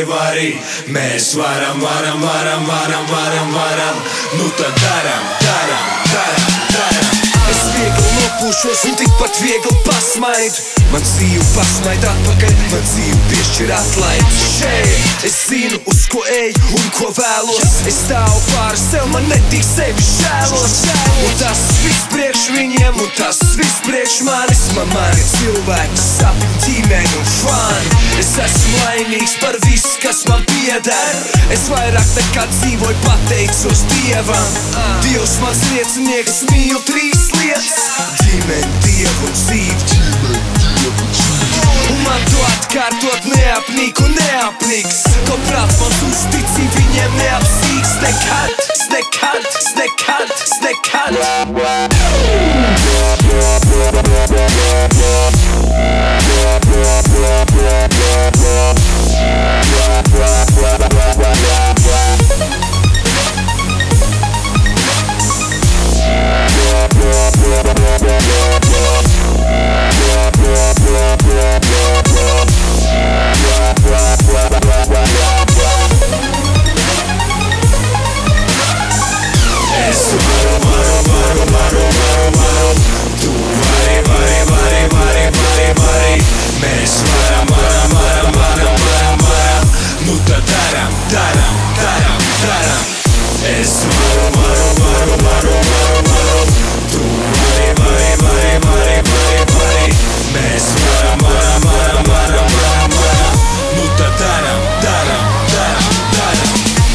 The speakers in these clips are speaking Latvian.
vari, mēs varam, nu tad daram. Es viegli nopūšos un tikpat viegli pasmaidu. Man dzīve pasmaida atpakaļ, man dzīve piešķir atlaidi. Šeit es zinu, uz ko eju un ko vēlos. Es stāvu pāri sev, man netīk sevi žēlos. Un tas viss priekš viņiem, un tas viss priekš manis. Man mani cilvēki, sapņi, ģimeni un fani. Es esmu laimīgs par visu, kas man pieder. Es vairāk nekā dzīvoju, pateicos Dievam. Dievs mans liecinieks, mīlu trīs lietas: ģimeni, Dievu un dzīvi. Un man to atkārtot neapnīk un neapniks. Ko prāt mans uzticība viņiem neapsīks. Nekad. Mēs varam, nu tad daram. Es varu, tu vari, mēs varam, nu tad daram.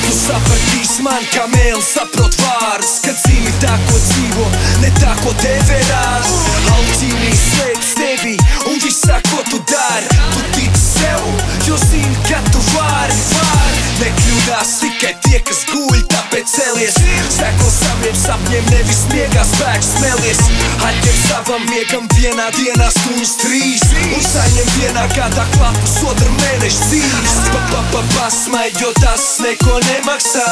Tu sapratīsi man, kā mēlis saprot vārdus, kad dzīvi tā, ko dzīvo, ne tā, ko tev rāda. Alķīmijas slēpjas tevī un visā, ko tu dari. Tu tici sev, jo zini, ka tu vari. Nekļūdās tikai tie, kas guļ, tāpēc celies. Seko saviem sapņiem, nevis miegā spēks smelies. Atņem savam miegam vienā dienā stundas 3 un saņem vienā gadā klapus otra mēneša dzīves. Pasmaid, jo tas neko nemaksā.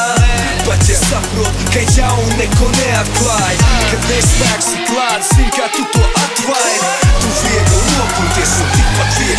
Pat ja saprot, ka jau neko neatklāj. Kad nespēks ir klāts, zini, kā tu to atvaini. Tu viegli nopūties un tikpat viegli